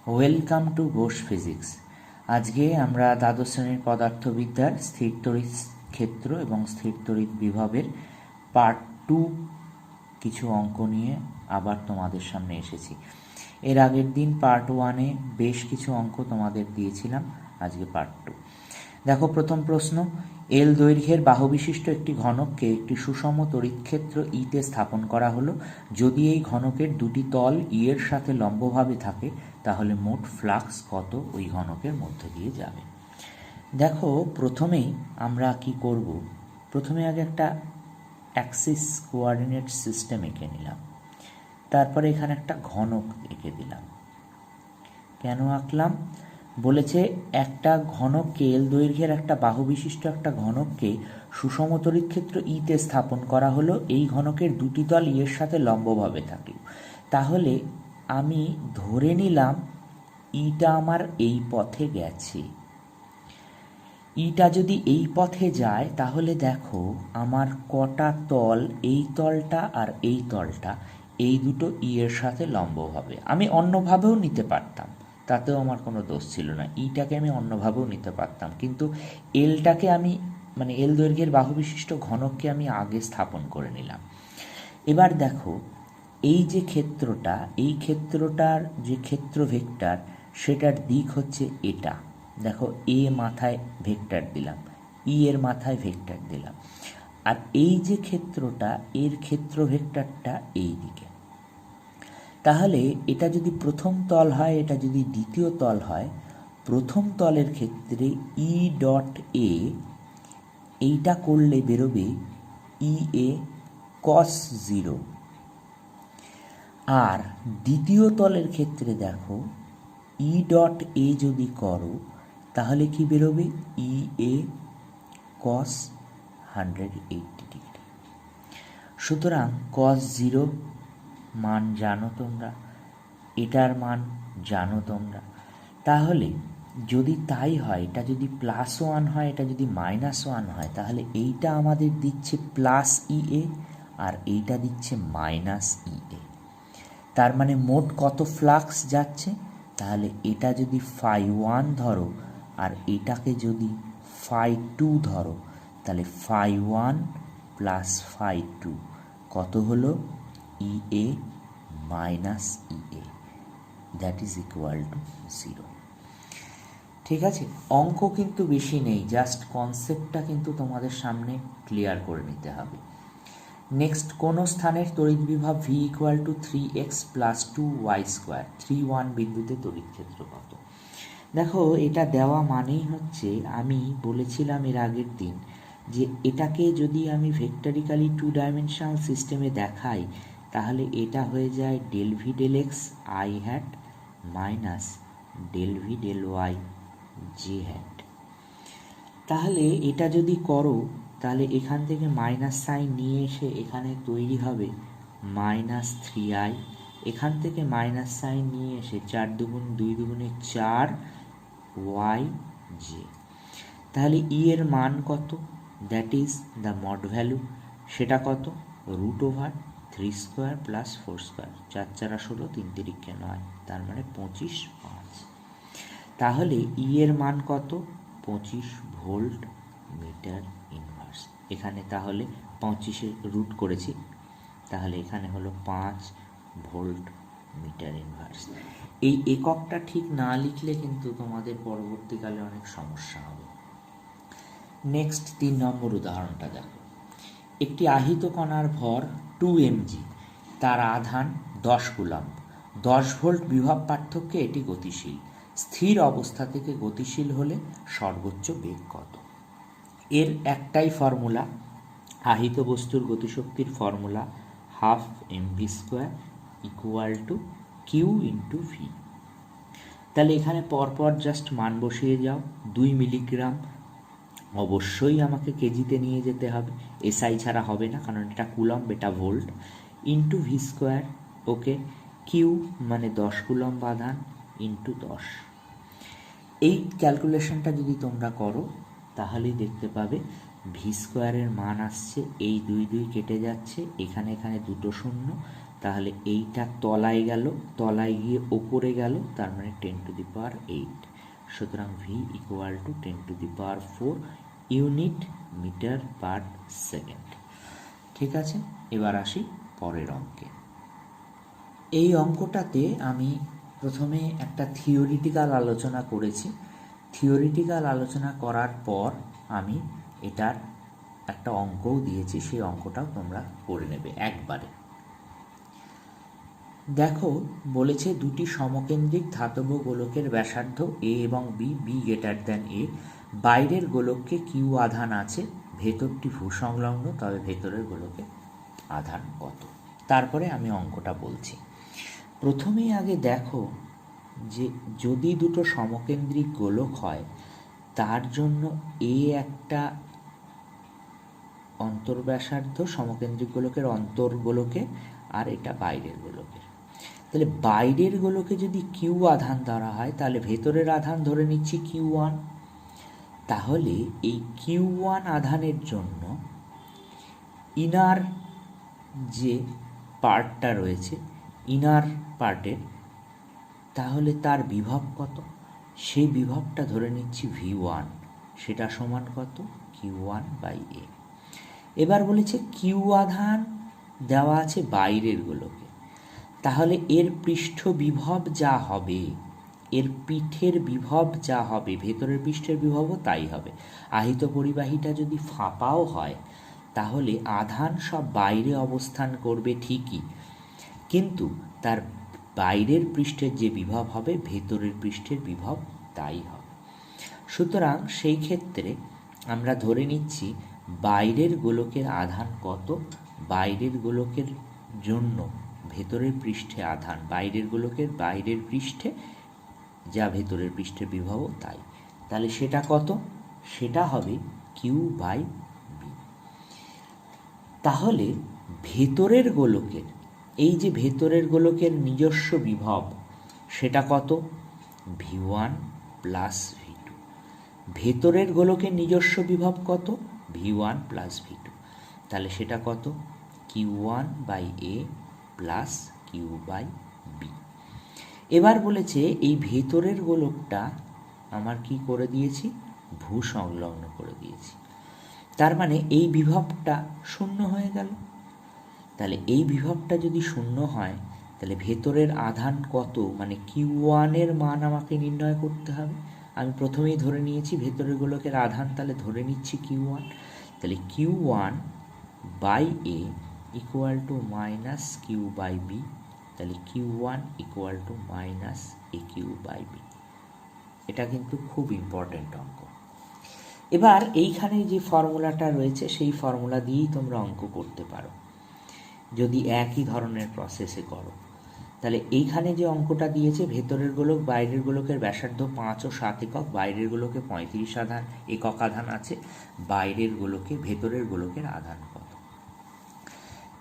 Welcome to Ghosh physics. আজকে আমরা দ্বাদশ শ্রেণীর পদার্থবিদ্যার স্থির তড়িৎ ক্ষেত্র এবং স্থির তড়িৎ বিভবের পার্ট 2 কিছু অঙ্ক নিয়ে আবার তোমাদের সামনে এসেছি। এর আগের দিন পার্ট 1-এ বেশ কিছু অঙ্ক তোমাদের দিয়েছিলাম, আজকে পার্ট 2। দেখো, প্রথম প্রশ্ন, এল দৈর্ঘ্যের বাহুবিশিষ্ট একটি ঘনককে একটি সুষম তড়িৎক্ষেত্র ইতে স্থাপন করা হলো। যদি এই ঘনকের দুটি তল ই এর সাথে লম্বভাবে থাকে তাহলে মোট ফ্লাক্স কত ওই ঘনকের মধ্য দিয়ে যাবে। দেখো, প্রথমেই আমরা কি করব, প্রথমে আগে একটা অ্যাক্সিস কোঅর্ডিনেট সিস্টেম এঁকে নিলাম, তারপরে এখানে একটা ঘনক এঁকে দিলাম। কেন আঁকলাম? বলেছে একটা ঘনককে, এল দৈর্ঘ্যের একটা বাহুবিশিষ্ট একটা ঘনককে সুষম তড়িৎক্ষেত্র ইতে স্থাপন করা হলো। এই ঘনকের দুটি তল ই এর সাথে লম্বভাবে থাকলো। তাহলে আমি ধরে নিলাম ইটা আমার এই পথে গেছে। ইটা যদি এই পথে যায় তাহলে দেখো আমার কটা তল, এই তলটা আর এই তলটা, এই দুটো ই এর সাথে লম্বভাবে। আমি অন্যভাবেও নিতে পারতাম, তাতেও আমার কোনো দোষ ছিল না। ইটাকে আমি অন্যভাবেও নিতে পারতাম, কিন্তু এলটাকে আমি, মানে এল দৈর্ঘ্যের বাহুবিশিষ্ট ঘনককে আমি আগে স্থাপন করে নিলাম। এবার দেখো, এই যে ক্ষেত্রটা, এই ক্ষেত্রটার যে ক্ষেত্র ভেক্টর, সেটার দিক হচ্ছে এটা। দেখো, এ মাথায় ভেক্টর দিলাম, ই এর মাথায় ভেক্টর দিলাম, আর এই যে ক্ষেত্রটা, এর ক্ষেত্র ভেক্টরটা এই দিকে। তাহলে এটা যদি প্রথম তল হয়, এটা যদি দ্বিতীয় তল হয়, প্রথম তলের ক্ষেত্রে ই ডট এ, এইটা করলে বেরোবে ই এ কস 0। আর দ্বিতীয় তলের ক্ষেত্রে দেখো, ই ডট এ যদি করো তাহলে কি বেরোবে? ই এ কস 180 ডিগ্রি। সুতরাং কস 0 মান জানো তোমরা, এটার মান জানো তোমরা। তাহলে যদি তাই হয়, এটা যদি +1 হয়, এটা যদি -1 হয়, তাহলে এইটা আমাদের দিচ্ছে প্লাস ই এ আর এইটা দিচ্ছে মাইনাস ই এ। তার মানে মোট কত ফ্লাক্স যাচ্ছে? তাহলে এটা যদি φ1 ধরো আর এটাকে যদি φ2 ধরো, তাহলে φ1 প্লাস φ2 কত হলো? E A minus E A, that is equal to 0। ঠিক আছে, অঙ্ক কিন্তু বেশি নেই, জাস্ট কনসেপ্টটা কিন্তু তোমাদের সামনে ক্লিয়ার করে নিতে হবে। নেক্সট, কোনো স্থানের তড়িৎ বিভব v equal two 3x plus 2y², 3-1 বিন্দুতে তড়িৎ ক্ষেত্র কত? দেখো, এটা দেওয়া মানেই হচ্ছে, আমি বলেছিলাম এর আগের দিন যে এটাকে যদি আমি ভেক্টরিক্যালি 2 ডাইমেনশনাল সিস্টেমে দেখাই তাহলে এটা হয়ে যায় del V del X I hat minus del V del Y J hat. তাহলে এটা যদি করো তাহলে এখান থেকে মাইনাস সাইন নিয়ে এসে এখানে তৈরি হবে -3i। এখান থেকে মাইনাস সাইন নিয়ে এসে 4 দুগুণ 2 দুগুণে 4 ওয়াই জে। তাহলে ই এর মান কত? That is the mod value. সেটা কত? √3² প্লাস 4², 4 4 16, 3 3 9, তার মানে 25/5। তাহলে ই এর মান কত? 25 ভোল্ট মিটার ইনভার্স। এখানে তাহলে 25-এর রুট করেছি, তাহলে এখানে হলো 5 ভোল্ট মিটার ইনভার্স। এই এককটা ঠিক না লিখলে কিন্তু তোমাদের পরবর্তীকালে অনেক সমস্যা হবে। নেক্সট 3 নম্বর উদাহরণটা দেখো। একটি আহিত কণার ভর 2 mg, তার আধান 10 কুলম্ব, 10 ভোল্ট বিভব পার্থক্যে এটি গতিশীল। স্থির অবস্থা থেকে গতিশীল হলে সর্বোচ্চ বেগ কত? এর একটাই ফর্মুলা, আহিত বস্তুর গতিশক্তির formula 12 mv² equal to Q into V. তাহলে এখানে পরপর জাস্ট মান বসিয়ে যাও। 2 মিলিগ্রাম অবশ্যই আমাকে কেজিতে নিয়ে যেতে হবে, এসআই ছাড়া হবে না, কারণ এটা কুলম্ব, এটা ভোল্ট, ইন্টু ভি²। ওকে, কিউ মানে 10 কুলম্ব আধান ইন্টু 10। এই ক্যালকুলেশনটা যদি তোমরা করো তাহলেই দেখতে পাবে ভি² এর মান আসছে, এই 2 2 কেটে যাচ্ছে, এখানে এখানে দুটো শূন্য, তাহলে এইটা তলায় গেল, তলায় গিয়ে ওপরে গেল, তার মানে 10⁸ সুতরাং v equal to 10⁴ unit metre per second. ঠিক আছে, এবার আসি পরের অঙ্কে। এই অঙ্কটাতে আমি প্রথমে একটা থিওরিটিক্যাল আলোচনা করেছি। থিওরিটিক্যাল আলোচনা করার পর আমি এটার একটা অঙ্কও দিয়েছি, সেই অঙ্কটাও তোমরা করে নেবে একবারে। দেখো, বলেছে দুটি সমকেন্দ্রিক ধাতব গোলকের ব্যাসার্ধ এ এবং B, B greater than a, বাইরের গোলককে কিউ আধান আছে, ভেতরটি ভূসংলগ্ন, তবে ভেতরের গোলকে আধান কত। তারপরে আমি অঙ্কটা বলছি। প্রথমেই আগে দেখো যে যদি দুটো সমকেন্দ্রিক গোলক হয় তার জন্য এ একটা অন্তর্ব্যাসার্ধ, সমকেন্দ্রিক গোলকের অন্তর্গোলকে, আর এটা বাইরের গোলকের। তাহলে বাইরের গোলকে যদি কিউ আধান ধরা হয় তাহলে ভেতরের আধান ধরে নিচ্ছি Q1। তাহলে এই Q1 আধানের জন্য ইনার যে পার্টটা রয়েছে, ইনার পার্টের, তাহলে তার বিভব কত, সেই বিভবটা ধরে নিচ্ছি V1, সেটা সমান কত, Q1/A। এবার বলেছে কিউ আধান দেওয়া আছে বাইরের গোলকে, তাহলে এর পৃষ্ঠ বিভব যা হবে, এর পিঠের বিভব যা হবে, ভেতরের পৃষ্ঠের বিভবও তাই হবে। আহিত পরিবাহীটা যদি ফাঁপাও হয় তাহলে আধান সব বাইরে অবস্থান করবে ঠিকই, কিন্তু তার বাইরের পৃষ্ঠের যে বিভব হবে ভেতরের পৃষ্ঠের বিভব তাই হবে। সুতরাং সেই ক্ষেত্রে আমরা ধরে নিচ্ছি বাইরের গোলকের আধান কত, বাইরের গোলকের জন্য ভেতরের পৃষ্ঠে আধান, বাইরের গোলকের বাইরের পৃষ্ঠে যা ভেতরের পৃষ্ঠের বিভব তাই, তাহলে সেটা কত, সেটা হবে Q/B। তাহলে ভেতরের গোলকের, এই যে ভেতরের গোলকের নিজস্ব বিভব সেটা কত, V1 + V2। ভেতরের গোলকের নিজস্ব বিভব কত, V1 + V2, তাহলে সেটা কত, Q1/A + Q/B। এবার বলেছে এই ভেতরের গোলকটা আমার কি করে দিয়েছি, ভূসংলগ্ন করে দিয়েছি, তার মানে এই বিভবটা শূন্য হয়ে গেল। তাহলে এই বিভবটা যদি শূন্য হয় তাহলে ভেতরের আধান কত, মানে Q1 এর মান আমাকে নির্ণয় করতে হবে। আমি প্রথমেই ধরে নিয়েছি ভেতরের গোলকের আধান, তাহলে ধরে নিচ্ছি Q1, তাহলে Q1/A ইকুয়াল টু -Q/B, তাহলে Q1 ইকুয়াল টু -AQ/B। এটা কিন্তু খুব ইম্পর্ট্যান্ট অঙ্ক। এবার এইখানে যে ফর্মুলাটা রয়েছে সেই ফর্মুলা দিয়েই তোমরা অঙ্ক করতে পারো যদি একই ধরনের প্রসেসে করো। তাহলে এইখানে যে অঙ্কটা দিয়েছে, ভেতরের গোলক বাইরের গোলকের ব্যাসার্ধ 5 ও 7 একক, বাইরের গোলকে 35 একক আধান আছে, বাইরের গোলকে, ভেতরের গোলকের আধান কত।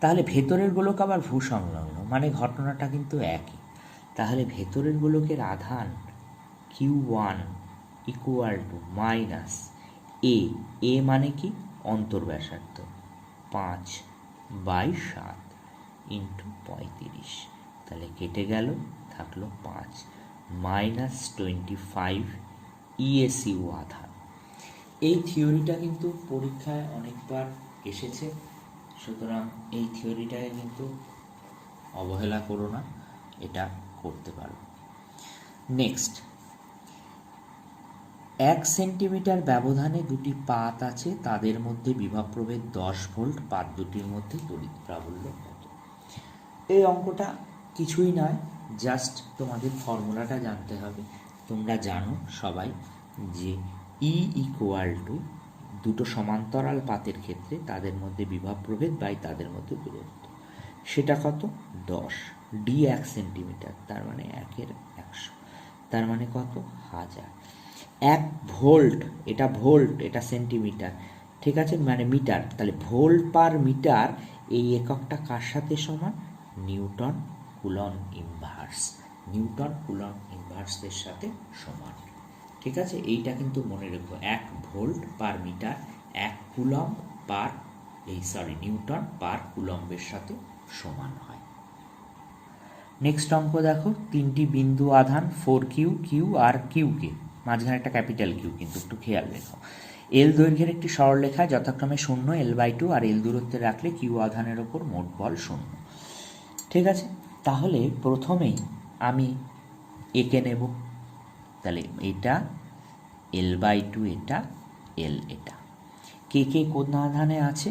তাহলে ভেতরের গোলক আবার ভূসংলগ্ন, মানে ঘটনাটা কিন্তু একই। তাহলে ভেতরের গোলকের আধান Q1 ইকুয়াল টু -A, এ মানে কি, অন্তর্ব্যাসার্ধ, 5/7 ইন্টু 35, তাহলে কেটে গেল, থাকলো 5, -25 ESU আধান। এই থিওরিটা কিন্তু পরীক্ষায় অনেকবার এসেছে, সুতরাং এই থিওরিটাকে কিন্তু অবহেলা করো না, এটা করতে পারো। নেক্সট, 1 সেন্টিমিটার ব্যবধানে দুটি পাত আছে, তাদের মধ্যে বিভব প্রভেদ 10 ভোল্ট, পাত দুটির মধ্যে তড়িৎ প্রাবল্য কত। এই অঙ্কটা কিছুই নয়, জাস্ট তোমাদের ফর্মুলাটা জানতে হবে। তোমরা জানো সবাই যে E ইকুয়াল টু দুটো সমান্তরাল পাতের ক্ষেত্রে তাদের মধ্যে বিভব প্রভেদ বাই তাদের মধ্যে দূরত্ব, সেটা কত, 10, D 1 সেন্টিমিটার, তার মানে 1/100, তার মানে কত, 1000। 1 ভোল্ট, এটা ভোল্ট, এটা সেন্টিমিটার, ঠিক আছে, মানে মিটার, তাহলে ভোল্ট পার মিটার এই এককটা কার সাথে সমান, newton coulomb inverse, newton coulomb ইনভার্সের সাথে সমান। ঠিক আছে, এইটা কিন্তু মনে রেখো, 1 volt per metre 1 coulomb per newton per কুলম্বের সাথে সমান হয়। নেক্সট অঙ্ক দেখো, তিনটি বিন্দু আধান 4Q, কিউ আর কিউকে, মাঝখানে একটা ক্যাপিটাল কিউ, কিন্তু একটু খেয়াল রেখো। এল দৈর্ঘ্যের একটি সরলরেখা যথাক্রমে 0, L/2 আর এল দূরত্বে রাখলে কিউ আধানের ওপর মোট বল 0। ঠিক আছে, তাহলে প্রথমেই আমি একে নেব, তাহলে এটা L/2, এটা এল, এটা কে কে কোন আধানে আছে,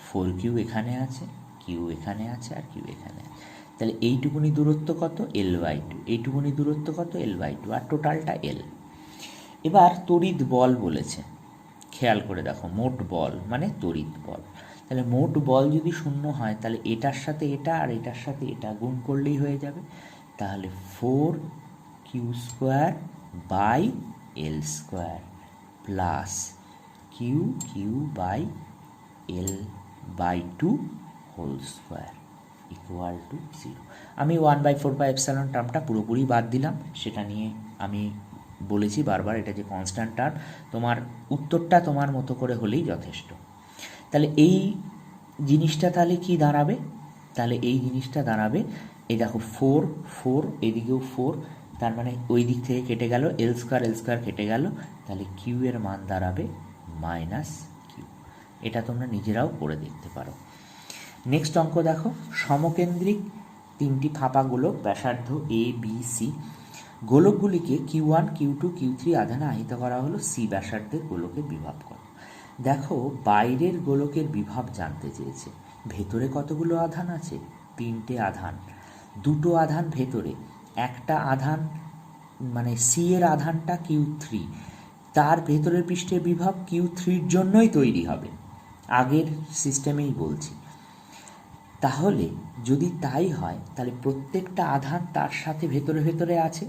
4Q এখানে আছে, কিউ এখানে আছে, আর কিউ এখানে আছে। তাহলে এইটুকুনি দূরত্ব কত, L/2, এইটুকুনি দূরত্ব কত, L/2, আর টোটালটা এল। এবার তড়িৎ বল বলেছে, খেয়াল করে দেখো, মোট বল মানে তড়িৎ বল। তাহলে মোট বল যদি 0 হয়, তাহলে এটার সাথে এটা আর এটার সাথে এটা গুণ করলেই হয়ে যাবে। তাহলে 4Q² plus Q/L/2 whole square equal to 0। আমি 1/4πε টার্মটা পুরোপুরি বাদ দিলাম, সেটা নিয়ে আমি বলেছি বারবার, এটা যে কনস্ট্যান্ট টার্ম, তোমার উত্তরটা তোমার মতো করে হলেই যথেষ্ট। তাহলে এই জিনিসটা তাহলে কি দাঁড়াবে, তাহলে এই জিনিসটা দাঁড়াবে, এই দেখো 4 এদিকেও 4, তার মানে ওই দিক থেকে কেটে গেল, L² কেটে গেল, তাহলে কিউ এর মান দাঁড়াবে -Q। এটা তোমরা নিজেরাও করে দেখতে পারো। নেক্সট অঙ্ক দেখো, সমকেন্দ্রিক তিনটি ফাঁপা গোলক ব্যাসার্ধ ABC, গোলকগুলিকে Q1, Q2, Q3 আধানে আহিত করা হলো, C ব্যাসার্ধের গোলকের বিভব কত। দেখো, বাইরের গোলকের বিভব জানতে চেয়েছে, ভেতরে কতগুলো আধান আছে, 3টে আধান, 2টো আধান ভেতরে, একটা আধান মানে সি এর আধানটা Q3, তার ভেতরের পৃষ্ঠের বিভব Q3-র জন্যই তৈরি হবে, আগের সিস্টেমেই বলছি। তাহলে যদি তাই হয়, তাহলে প্রত্যেকটা আধান তার সাথে ভেতরে ভেতরে আছে,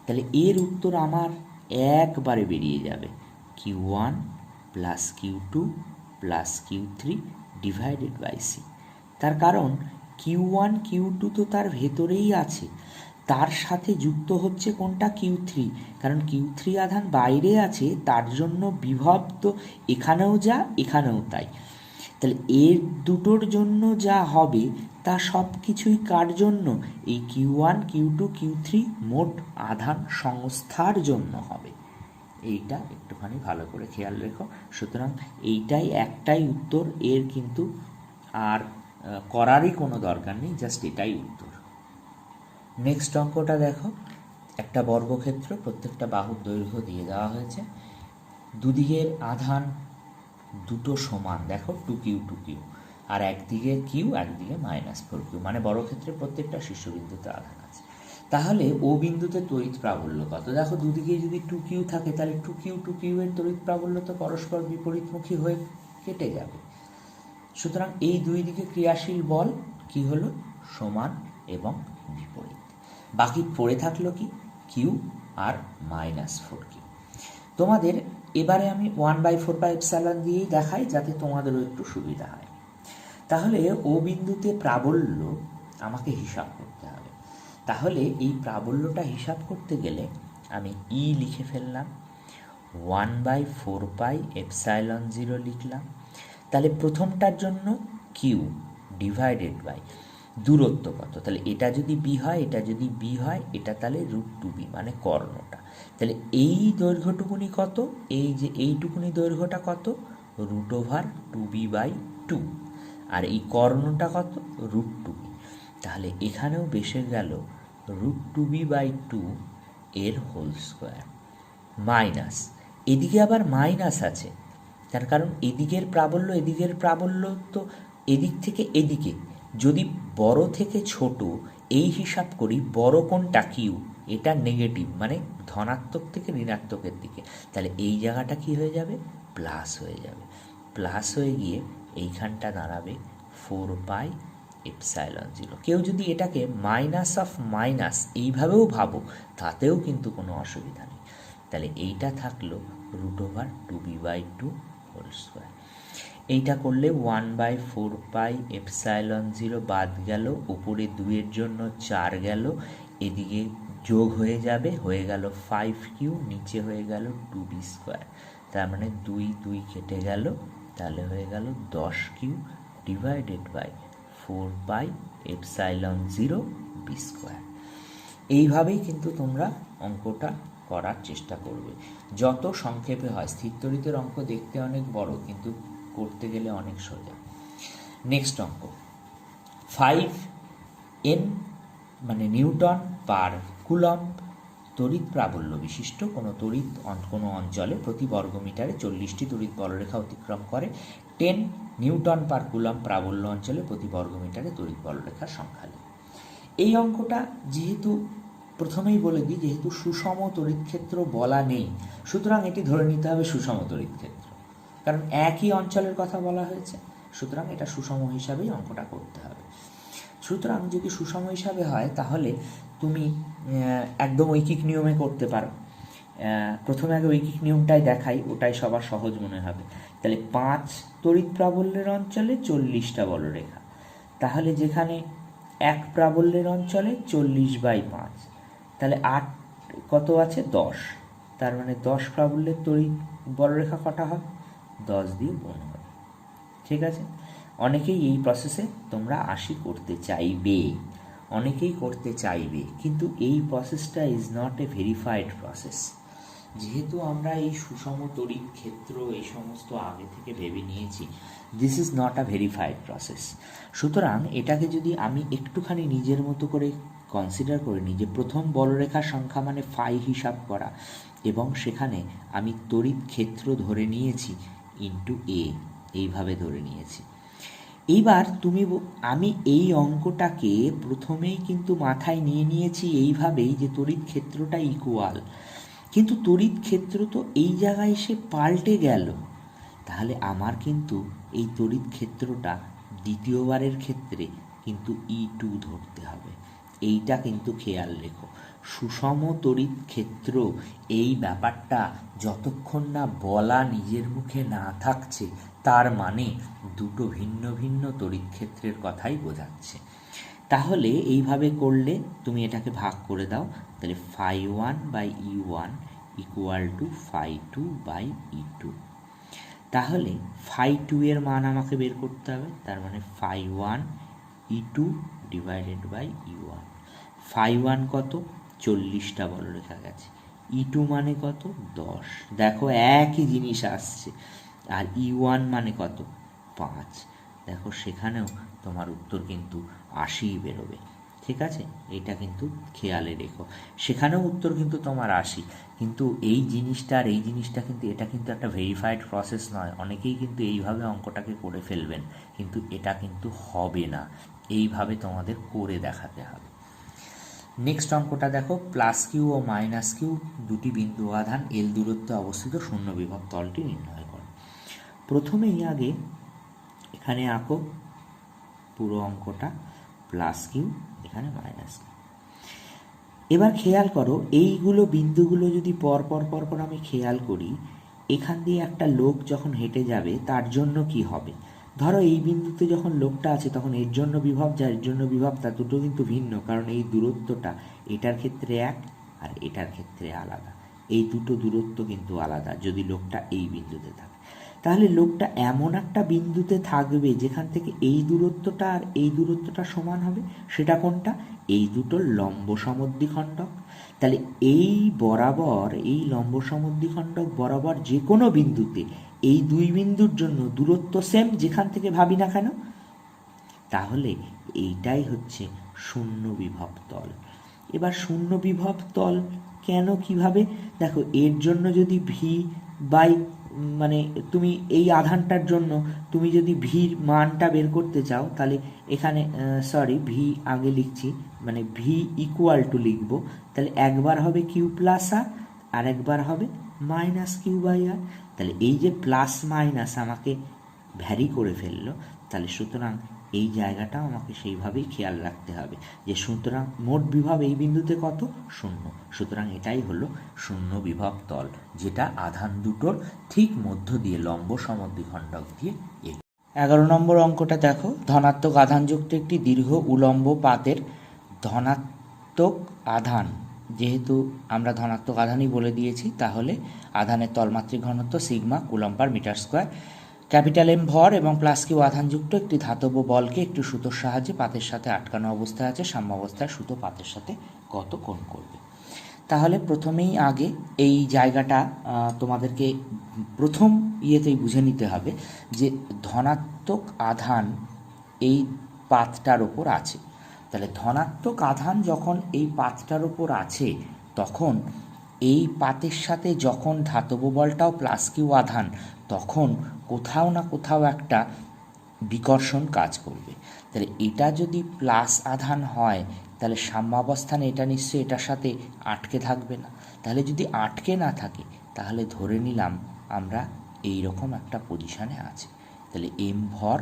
তাহলে এর উত্তর আমার একবারে বেরিয়ে যাবে, Q1 plus Q2 plus Q3 divided by C। তার কারণ Q1, Q2 তো তার ভেতরেই আছে, তার সাথে যুক্ত হচ্ছে কোনটা, Q3, কারণ Q3 আধান বাইরে আছে, তার জন্য বিভব তো এখানেও যা এখানেও তাই। তাহলে এর দুটোর জন্য যা হবে তা সব কিছুই কার জন্য, এই Q1, Q2, Q3 মোট আধান সংস্থার জন্য হবে। এইটা একটুখানি ভালো করে খেয়াল রেখো। সুতরাং এইটাই একটাই উত্তর, এর কিন্তু আর করারই কোনো দরকার নেই, জাস্ট এটাই উত্তর। নেক্সট অঙ্কটা দেখো, একটা বর্গক্ষেত্র, প্রত্যেকটা বাহুর দৈর্ঘ্য দিয়ে দেওয়া হয়েছে, দুদিকের আধান দুটো সমান, দেখো 2Q, আর একদিকে কিউ একদিকে -4Q, মানে বর্গক্ষেত্রে প্রত্যেকটা শীর্ষবিন্দুতে আধান আছে। তাহলে ও বিন্দুতে তড়িৎ প্রাবল্য কত, দেখো দুদিকে যদি 2Q থাকে, তাহলে 2Q এর তড়িৎ প্রাবল্য তো পরস্পর বিপরীতমুখী হয়ে কেটে যাবে। সুতরাং এই দুই দিকে ক্রিয়াশীল বল কি হলো, সমান এবং বিপরীত। বাকি পড়ে থাকলো কি, কিউ আর -4Q। তোমাদের এবারে আমি 1/4πε দিয়েই দেখাই, যাতে তোমাদেরও একটু সুবিধা হয়। তাহলে ও বিন্দুতে প্রাবল্য আমাকে হিসাব করতে হবে। তাহলে এই প্রাবল্যটা হিসাব করতে গেলে আমি লিখে ফেললাম, 1/4πε0 লিখলাম। তাহলে প্রথমটার জন্য কিউ ডিভাইডেড বাই দূরত্ব কত, তাহলে এটা যদি বি হয়, এটা যদি বি হয়, এটা তাহলে √2b মানে কর্ণটা। তাহলে এই দৈর্ঘ্যটুকুনি কত, এই যে এইটুকুনি দৈর্ঘ্যটা কত, √2b/2, আর এই কর্ণটা কত, √2b। তাহলে এখানেও বেসে গেল √2b/2 এর হোল স্কোয়ার, মাইনাস, এদিকে আবার মাইনাস আছে, তার কারণ এদিকের প্রাবল্য তো এদিক থেকে এদিকে, যদি বড় থেকে ছোট এই হিসাব করি, বড় কোনটা, কিউ, এটা নেগেটিভ মানে ধনাত্মক থেকে ঋণাত্মকের দিকে, তাহলে এই জায়গাটা কি হয়ে যাবে, প্লাস হয়ে যাবে, প্লাস হয়ে গিয়ে এইখানটা দাঁড়াবে 4πε0। কেউ যদি এটাকে মাইনাস অফ মাইনাস এইভাবেও ভাবো, তাতেও কিন্তু কোনো অসুবিধা নেই। তাহলে এইটা থাকলো √2b/2 হোল স্কোয়ার। এইটা করলে 1/4πε0 বাদ গেল, উপরে 2-এর জন্য 4 গেল, এদিকে যোগ হয়ে যাবে, হয়ে গেল 5Q, নিচে হয়ে গেল 2b², তার মানে 2 কেটে গেল, তাহলে হয়ে গেল 10Q ডিভাইডেড বাই 4πε0b²। এইভাবেই কিন্তু তোমরা অঙ্কটা করার চেষ্টা করবে, যত সংক্ষেপে হয়। স্থির তড়িতের অঙ্ক দেখতে অনেক বড়, কিন্তু করতে গেলে অনেক সোজা। নেক্সট অঙ্ক, 5 N মানে নিউটন পার কুলম্ব তড়িৎ প্রাবল্য বিশিষ্ট কোনো অঞ্চলে প্রতি বর্গমিটারে 40টি তড়িৎ বলরেখা অতিক্রম করে। 10 নিউটন পার কুলম্ব প্রাবল্য অঞ্চলে প্রতি বর্গমিটারে তড়িৎ বলরেখার সংখ্যা নেই। এই অঙ্কটা যেহেতু প্রথমেই বলে দিই, যেহেতু সুষম তড়িৎ ক্ষেত্র বলা নেই, সুতরাং এটি ধরে নিতে হবে সুষম তড়িৎ ক্ষেত্র, কারণ একই অঞ্চলের কথা বলা হয়েছে। সুতরাং এটা সুষম হিসাবেই অঙ্কটা করতে হবে। সুতরাং যদি সুষম হিসাবে হয় তাহলে তুমি একদম ঐকিক নিয়মে করতে পারো। প্রথমে আগে ঐকিক নিয়মটাই দেখাই, ওটাই সবার সহজ মনে হবে। তাহলে 5 তড়িৎ প্রাবল্যের অঞ্চলে 40টা বলরেখা, তাহলে যেখানে 1 প্রাবল্যের অঞ্চলে 40/5, তাহলে 8 কত আছে 10, তার মানে 10 প্রাবল্যের তড়িৎ বলরেখা কটা হয়, 10 দিয়ে গুণ হবে। ঠিক আছে, অনেকেই এই প্রসেসে তোমরা 80 করতে চাইবে, অনেকেই করতে চাইবে, কিন্তু এই প্রসেসটা is not a verified process. যেহেতু আমরা এই সুষম তড়িৎ ক্ষেত্র এই সমস্ত আগে থেকে ভেবে নিয়েছি, this is not a verified process. সুতরাং এটাকে যদি আমি একটুখানি নিজের মতো করে কনসিডার করে নিই, যে প্রথম বলরেখার সংখ্যা মানে ফাই হিসাব করা, এবং সেখানে আমি তড়িৎ ক্ষেত্র ধরে নিয়েছি ইন্টু এ, এইভাবে ধরে নিয়েছি। এইবার আমি এই অঙ্কটাকে প্রথমেই কিন্তু মাথায় নিয়ে নিয়েছি এইভাবেই, যে তড়িৎ ক্ষেত্রটা ইকুয়াল, কিন্তু তড়িৎ ক্ষেত্র তো এই জায়গায় এসে পাল্টে গেল। তাহলে আমার কিন্তু এই তড়িৎ ক্ষেত্রটা দ্বিতীয়বারের ক্ষেত্রে কিন্তু E2 ধরতে হবে। এইটা কিন্তু খেয়াল রেখো, সুষম তড়িৎ ক্ষেত্র এই ব্যাপারটা যতক্ষণ না বলা নিজের মুখে না থাকছে, তার মানে দুটো ভিন্ন ভিন্ন তড়িৎ ক্ষেত্রের কথাই বোঝাচ্ছে। তাহলে এইভাবে করলে তুমি এটাকে ভাগ করে দাও, তাহলে φ1/E1 ইকুয়াল টু φ2/E2। তাহলে φ2 এর মান আমাকে বের করতে হবে, তার মানে φ1E2 ডিভাইডেড বাই E1। φ1 কত, 40টা বলরেখা গেছে, E2 মানে কত 10, দেখো একই জিনিস আসছে। আর E1 মানে কত 5, দেখো সেখানেও তোমার উত্তর কিন্তু 80 বেরোবে। ঠিক আছে, এটা কিন্তু খেয়ালে রেখো, সেখানেও উত্তর কিন্তু তোমার 80, কিন্তু এই জিনিসটা আর এই জিনিসটা কিন্তু, এটা কিন্তু একটা ভেরিফাইড প্রসেস নয়। অনেকেই কিন্তু এইভাবে অঙ্কটাকে করে ফেলবেন, কিন্তু এটা কিন্তু হবে না, এইভাবে তোমাদের করে দেখাতে হবে। নেক্সট অঙ্কটা দেখো, +Q ও -Q দুটি বিন্দু আধান L দূরত্বে অবস্থিত শূন্য বিভব তলটি নির্ণয় করো। প্রথমেই আগে এখানে আঁকো পুরো অঙ্কটা, +Q এখানে -Q। এবার খেয়াল করো, এইগুলো বিন্দুগুলো যদি পর আমি খেয়াল করি, এখান দিয়ে একটা লোক যখন হেঁটে যাবে তার জন্য কি হবে, ধরো এই বিন্দুতে যখন লোকটা আছে তখন এর জন্য বিভব যা এর জন্য বিভব তা দুটো কিন্তু ভিন্ন, কারণ এই দূরত্বটা এটার ক্ষেত্রে এক আর এটার ক্ষেত্রে আলাদা, এই দুটো দূরত্ব কিন্তু আলাদা যদি লোকটা এই বিন্দুতে থাকে। তাহলে লোকটা এমন একটা বিন্দুতে থাকবে যেখান থেকে এই দূরত্বটা আর এই দূরত্বটা সমান হবে, সেটা কোনটা, এই দুটো লম্ব সমদ্বিখণ্ডক। তাহলে এই বরাবর, এই লম্ব সমদ্বিখণ্ডক বরাবর যে কোনো বিন্দুতে এই দুই বিন্দুর জন্য দূরত্ব সেম, যেখান থেকে ভাবি না কেন, তাহলে এইটাই হচ্ছে শূন্য বিভব তল। এবার শূন্য বিভব তল কেন, কিভাবে, দেখো এর জন্য যদি ভি বাই, মানে তুমি এই আধানটার জন্য তুমি যদি ভির মানটা বের করতে চাও, তাহলে এখানে ভি আগে লিখছি, মানে ভি ইকুয়াল টু লিখবো, তাহলে একবার হবে কিউ প্লাস আর একবার হবে -Q/r। তাহলে এই যে প্লাস মাইনাস আমাকে ভ্যারি করে ফেললো, তাহলে সুতরাং এই জায়গাটাও আমাকে সেইভাবেই খেয়াল রাখতে হবে, যে সুতরাং মোট বিভব এই বিন্দুতে কত, 0, সুতরাং এটাই হলো শূন্য বিভব তল, যেটা আধান দুটোর ঠিক মধ্য দিয়ে লম্ব সমদ্বিখণ্ডক দিয়ে। 11 নম্বর অঙ্কটা দেখো, ধনাত্মক আধানযুক্ত একটি দীর্ঘ উলম্ব পাতের ধনাত্মক আধান, যেহেতু আমরা ধনাত্মক আধানই বলে দিয়েছি, তাহলে আধানের তলমাত্রিক ঘনত্ব sigma coulomb per metre square, M ভর এবং +Q আধানযুক্ত একটি ধাতব বলকে একটি সুতোর সাহায্যে পাতের সাথে আটকানো অবস্থায় আছে, সাম্যাবস্থায় সুতো পাতের সাথে কত কোণ করবে। তাহলে প্রথমেই আগে এই জায়গাটা তোমাদেরকে প্রথম ইয়েতেই বুঝে নিতে হবে যে ধনাত্মক আধান এই পাতটার ওপর আছে। তাহলে ধনাত্মক আধান যখন এই পাতটার ওপর আছে, তখন এই পাতের সাথে যখন ধাতব বলটাও প্লাস কিউ আধান, তখন কোথাও না কোথাও একটা বিকর্ষণ কাজ করবে। তাহলে এটা যদি প্লাস আধান হয়, তাহলে সাম্যাবস্থানে এটা নিশ্চয়ই এটার সাথে আটকে থাকবে না। তাহলে যদি আটকে না থাকে, তাহলে ধরে নিলাম আমরা এই রকম একটা পজিশানে আছে। তাহলে এম ভর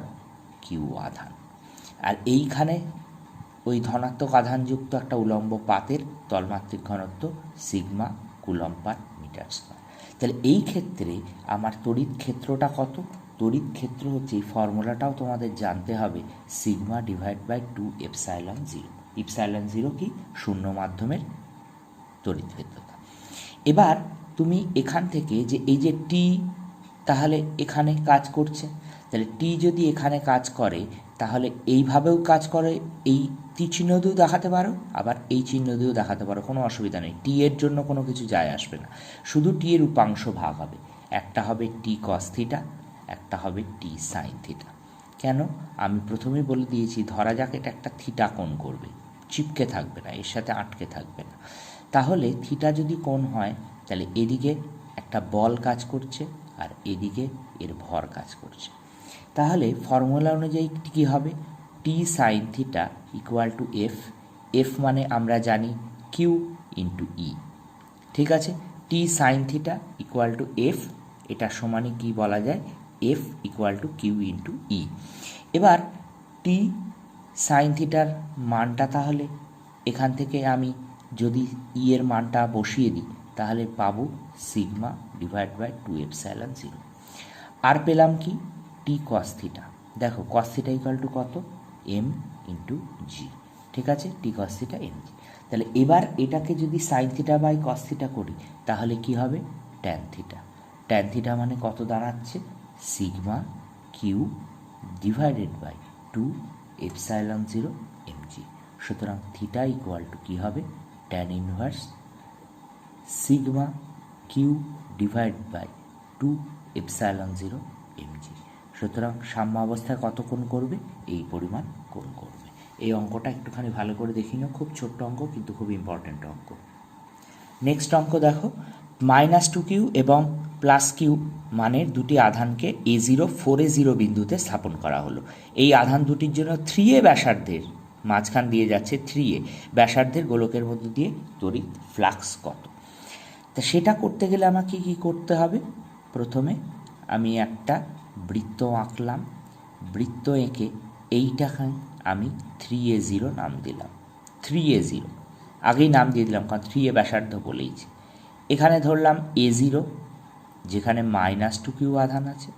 কিউ আধান, আর এইখানে ওই ধনাত্মক আধানযুক্ত একটা উলম্ব পাতের তলমাত্রিক ঘনত্ব sigma coulomb per metre square. তাহলে এই ক্ষেত্রে আমার তড়িৎ ক্ষেত্রটা কত? তড়িৎ ক্ষেত্র হচ্ছে, এই ফর্মুলাটাও তোমাদের জানতে হবে, sigma divide by 2 epsilon zero. Epsilon zero কি? শূন্য মাধ্যমের তড়িৎ ক্ষেত্রটা। এবার তুমি এখান থেকে যে এই যে টি তাহলে এখানে কাজ করছে, তাহলে টি যদি এখানে কাজ করে তাহলে এইভাবেও কাজ করে, এই টি চিহ্ন দিয়েও দেখাতে পারো, আবার এই চিহ্ন দিয়েও দেখাতে পারো, কোনো অসুবিধা নেই। টি এর জন্য কোনো কিছু যায় আসবে না, শুধু টি এর উপাংশ ভাগ হবে। একটা হবে টি কস থিটা, একটা হবে টি সাইন থিটা। কেন? আমি প্রথমেই বলে দিয়েছি, ধরা যাক এটা একটা থিটা কোণ করবে, চিপকে থাকবে না, এর সাথে আটকে থাকবে না। তাহলে থিটা যদি কোণ হয়, তাহলে এদিকে একটা বল কাজ করছে আর এদিকে এর ভর কাজ করছে। তাহলে ফর্মুলা অনুযায়ী কী হবে? T sine theta equal to F. F মানে আমরা জানি কিউ ইন্টু ই, ঠিক আছে? T sine theta equal to F, এটা সমানই কী বলা যায়? F equal to Q into E. এবার টি সাইন থিটার মানটা, তাহলে এখান থেকে আমি যদি ই এর মানটা বসিয়ে দিই, তাহলে পাবো sigma divide by 2 epsilon zero. আর পেলাম কি? T cos theta. দেখো কস থিটা ইকুয়াল টু কত? এম ইন্টু জি, ঠিক আছে? T cos theta M G. তাহলে এবার এটাকে যদি sine theta by cos theta করি, তাহলে কি হবে? Tan theta. ট্যান থিটা মানে কত দাঁড়াচ্ছে? Sigma Q divided by 2 epsilon zero M G. সুতরাং থিটা ইকুয়াল টু কী হবে? Tan inverse sigma Q divide by 2 epsilon zero M G. সুতরাং সাম্য অবস্থায় কত কোণ করবে? এই পরিমাণ কোণ করবে। এই অঙ্কটা একটুখানি ভালো করে দেখি নাও, খুব ছোট্ট অঙ্ক কিন্তু খুব ইম্পর্ট্যান্ট অঙ্ক। নেক্সট অঙ্ক দেখো, -2q এবং +q মানের দুটি আধানকে A0 4A0 বিন্দুতে স্থাপন করা হলো। এই আধান দুটির জন্য 3A ব্যাসার্ধের, মাঝখান দিয়ে যাচ্ছে 3A ব্যাসার্ধের গোলকের মধ্য দিয়ে তড়িৎ ফ্লাক্স কত? তা সেটা করতে গেলে আমাকে কী করতে হবে? প্রথমে আমি একটা বৃত্ত আঁকলাম, বৃত্ত এঁকে এইটাকে আমি 3A0 নাম দিলাম। 3A0 আগেই নাম দিয়ে দিলাম, কারণ 3A ব্যাসার্ধ বলেইছি। এখানে ধরলাম A0, যেখানে -2q আধান আছে,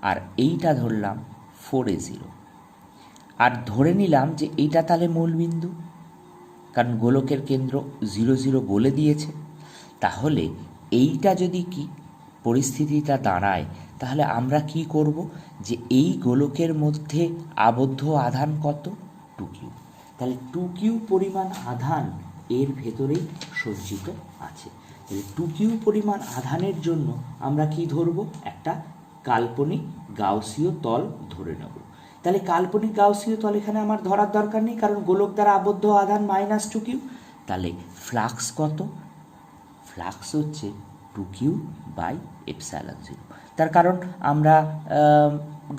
আর এইটা ধরলাম 4A0। আর ধরে নিলাম যে এইটা তাহলে মূলবিন্দু, কারণ গোলকের কেন্দ্র 0 0 বলে দিয়েছে। তাহলে এইটা যদি কি পরিস্থিতিটা দাঁড়ায়, তাহলে আমরা কি করব? যে এই গোলকের মধ্যে আবদ্ধ আধান কত? 2q। তাহলে 2q পরিমাণ আধান এর ভেতরেই সজ্জিত আছে। তাহলে 2q পরিমাণ আধানের জন্য আমরা কি ধরব? একটা কাল্পনিক গাউসীয় তল ধরে নেব। তাহলে কাল্পনিক গাউসীয় তল এখানে আমার ধরার দরকার নেই, কারণ গোলক দ্বারা আবদ্ধ আধান -2q। তাহলে ফ্লাক্স কত? ফ্লাক্স হচ্ছে 2q বাই এপসাইলন জিরো। তার কারণ আমরা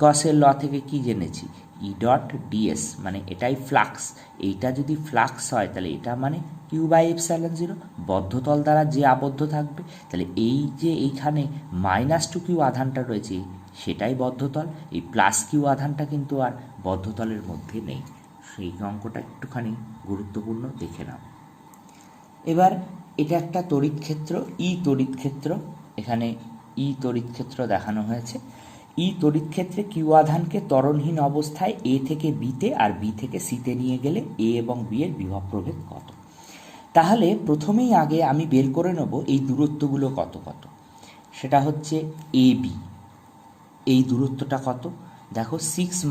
গসের ল থেকে কি জেনেছি? ই ডট ডিএস মানে এটাই ফ্লাক্স। এইটা যদি ফ্লাক্স হয়, তাহলে এটা মানে কিউ বাই এপসাইলন জিরো, বদ্ধতল দ্বারা যে আবদ্ধ থাকবে। তাহলে এই যে এইখানে -2q আধানটা রয়েছে, সেটাই বদ্ধতল। এই +q আধানটা কিন্তু আর বদ্ধতলের মধ্যে নেই। সেই অঙ্কটা একটুখানি গুরুত্বপূর্ণ, দেখে নাও। এবার এটা একটা তড়িৎ ক্ষেত্র, ই তড়িৎ ক্ষেত্র। এখানে ই তড়িৎ ক্ষেত্র দেখানো হয়েছে। ই তড়িৎ ক্ষেত্রে কিউ আধানকে ত্বরণহীন অবস্থায় এ থেকে বিতে আর বি থেকে সিতে নিয়ে গেলে এ এবং বি এর বিভব প্রভেদ কত? তাহলে প্রথমেই আগে আমি বের করে নেব এই দূরত্বগুলো কত কত। সেটা হচ্ছে এ বি, এই দূরত্বটা কত? দেখো 6 -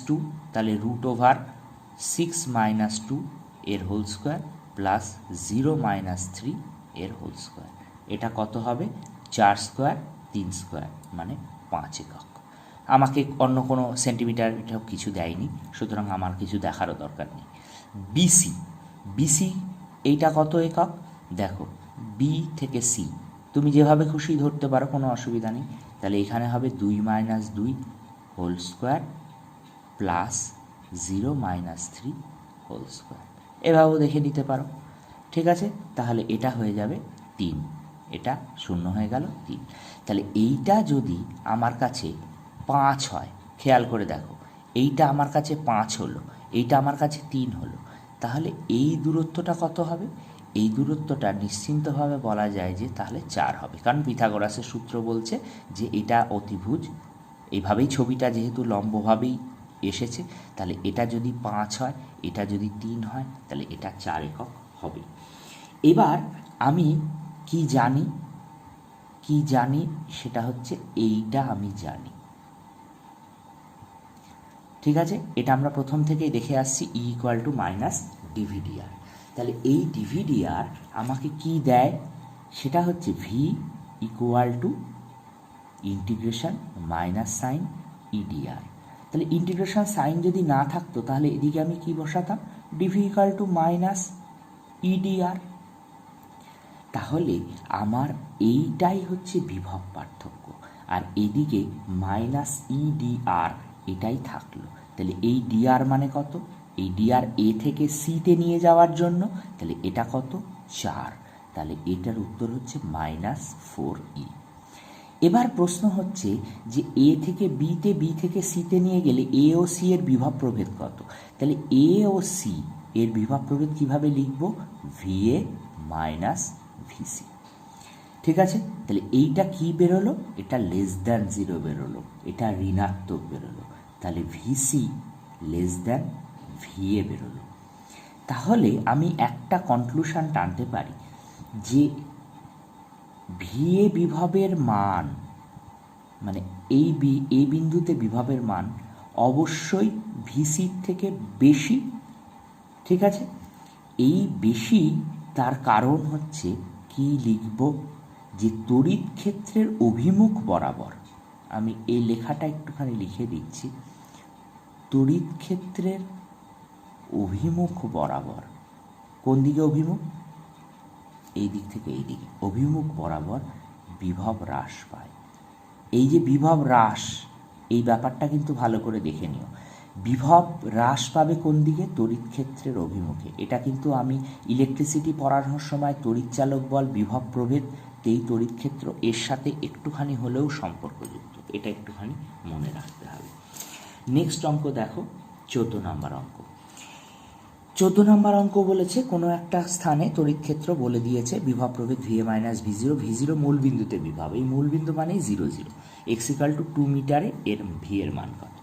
2, তাহলে √6 - 2 এর হোল স্কোয়ার প্লাস 0 মাইনাস 3 এর হোল স্কোয়ার। এটা কত হবে? 4 স্কোয়ার 3 স্কোয়ার মানে 5 একক। আমাকে অন্য কোনো সেন্টিমিটার এটাও কিছু দেয়নি, সুতরাং আমার কিছু দেখারও দরকার নেই। বিসি, বিসি এইটা কত একক? দেখো, বি থেকে সি তুমি যেভাবে খুশি ধরতে পারো, কোনো অসুবিধা নেই। তাহলে এখানে হবে 2 minus 2 whole square plus 0 minus 3 whole square. এভাবেও দেখে নিতে পারো, ঠিক আছে। তাহলে এটা হয়ে যাবে 3, এটা 0 হয়ে গেল 3। তাহলে এইটা যদি আমার কাছে 5 হয়, খেয়াল করে দেখো, এইটা আমার কাছে 5 হলো, এইটা আমার কাছে 3 হলো, তাহলে এই দূরত্বটা কত হবে? এই দূরত্বটা নিশ্চিন্তভাবে বলা যায় যে তাহলে 4 হবে, কারণ পিথাগোরাসের সূত্র বলছে যে এটা অতিভুজ। এইভাবেই ছবিটা যেহেতু লম্বভাবেই এসেছে, তাহলে এটা যদি 5 হয়, এটা যদি 3 হয়, তাহলে এটা 4 একক হবে। এবার আমি কি জানি সেটা হচ্ছে এইটা আমি জানি, ঠিক আছে। এটা আমরা প্রথম থেকেই দেখে আসছি, E equal to minus D V D R. তাহলে এই ডিভিডিআর আমাকে কি দেয়? সেটা হচ্ছে V equal to integration minus sign E D R. তাহলে ইন্টিগ্রেশন সাইন যদি না থাকতো, তাহলে এদিকে আমি কি বসাতাম? D V equal to minus E D R. তাহলে আমার এইটাই হচ্ছে বিভব পার্থক্য, আর এদিকে মাইনাস ইডিআর এটাই থাকলো। তাহলে এই ডিআর মানে কত? এই ডিআর এ থেকে সিতে নিয়ে যাওয়ার জন্য, তাহলে এটা কত? 4। তাহলে এটার উত্তর হচ্ছে মাইনাস 4E। এবার প্রশ্ন হচ্ছে যে এ থেকে বিতে, বি থেকে সিতে নিয়ে গেলে এ ও সি এর বিভব প্রভেদ কত? তাহলে এ ও সি এর বিভব প্রভেদ কীভাবে লিখব? ভিএ মাইনাস ভিসি, ঠিক আছে। তাহলে এইটা কি বেরোলো? এটা লেস দ্যান 0 বেরোলো, এটা ঋণাত্মক বেরোলো। তাহলে ভিসি লেস দ্যান ভিএ বেরোলো। তাহলে আমি একটা কনক্লুশন টানতে পারি যে ভিএ বিভবের মান, মানে এই বিন্দুতে বিভবের মান অবশ্যই ভিসির থেকে বেশি, ঠিক আছে। এই বেশি, তার কারণ হচ্ছে কি লিখব? যে তড়িৎ ক্ষেত্রের অভিমুখ বরাবর, আমি এই লেখাটা একটুখানি লিখে দিচ্ছি, তড়িৎ ক্ষেত্রের অভিমুখ বরাবর, কোন দিকে অভিমুখ? এই দিক থেকে এই দিকে অভিমুখ বরাবর বিভব হ্রাস পায়। এই যে বিভব হ্রাস, এই ব্যাপারটা কিন্তু ভালো করে দেখে নিও। বিভব হ্রাস পাবে কোন দিকে? তড়িৎ ক্ষেত্রের অভিমুখে। এটা কিন্তু আমি ইলেকট্রিসিটি পড়ানোর সময় তড়িৎচালক বল, বিভব প্রভেদ, এই তড়িৎ ক্ষেত্র এর সাথে একটুখানি হলেও সম্পর্কযুক্ত, এটা একটুখানি মনে রাখতে হবে। নেক্সট অঙ্ক দেখো, 14 নম্বর অঙ্ক। 14 নম্বর অঙ্ক বলেছে কোনো একটা স্থানে তড়িৎ ক্ষেত্র বলে দিয়েছে, বিভব প্রভেদ ভিএ মাইনাস ভি0, ভি0 মূল বিন্দুতে বিভব, এই মূল বিন্দু মানেই 0 0, এক্স ইকুয়াল টু 2 মিটারে এর ভি এর মান কত?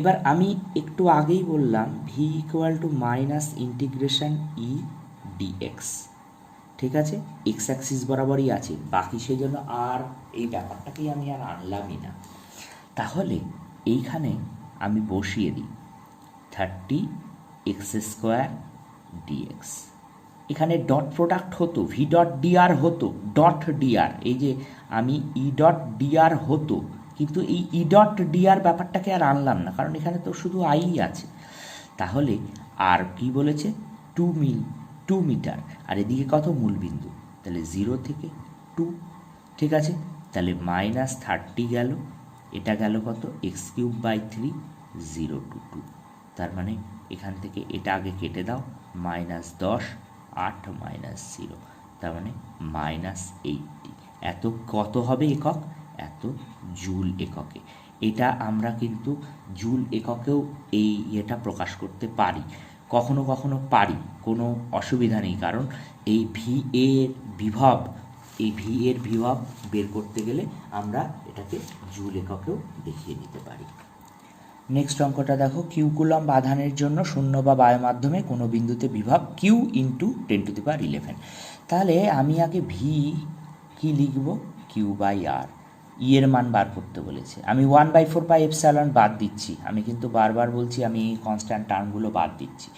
এবার আমি একটু আগেই বললাম V equal to minus integration E DX, ঠিক আছে। এক্স অ্যাক্সিস বরাবরই আছে, বাকি সেই জন্য আর এই ব্যাপারটাকেই আমি আর আনলামই না। তাহলে এইখানে আমি বসিয়ে দিই 30 এক্স স্কোয়ার ডিএক্স। এখানে ডট প্রোডাক্ট হতো, ভি ডট ডিআর হতো, ডট ডিআর, এই যে আমি ই ডট ডিআর হতো, কিন্তু এই ই ডট ডিআর ব্যাপারটাকে আর আনলাম না, কারণ এখানে তো শুধু আই আছে। তাহলে আর কি বলেছে? 2 মিটার, আর এদিকে কত? মূল বিন্দু, তাহলে 0 থেকে 2, ঠিক আছে। তাহলে মাইনাস 30 গেল, এটা গেল কত? এক্স কিউব বাই 3, 0 to 2, তার মানে এখান থেকে এটা আগে কেটে দাও, মাইনাস 10, 8 মাইনাস 0, তার মানে মাইনাস 80। এত কত হবে একক? এত জুল এককে। এটা আমরা কিন্তু জুল এককেও এই এটা প্রকাশ করতে পারি, কখনো কখনো পারি, কোনো অসুবিধা নেই, কারণ এই ভি এর বিভব, এই ভি এর বিভব বের করতে গেলে আমরা এটাকে জুল এককেও দেখিয়ে নিতে পারি। নেক্সট অঙ্কটা দেখো, কিউ কুলম্ব আধানের জন্য শূন্য বা বায়ু মাধ্যমে কোনো বিন্দুতে বিভব কিউ ইন্টু 10⁻11। তাহলে আমি আগে ভি কি লিখব? কিউ বাই আর। এর মান বার করতে বলেছে। আমি 1/4πε বাদ দিচ্ছি, আমি কিন্তু বারবার বলছি আমি এই কনস্ট্যান্ট টার্মগুলো বাদ দিচ্ছি।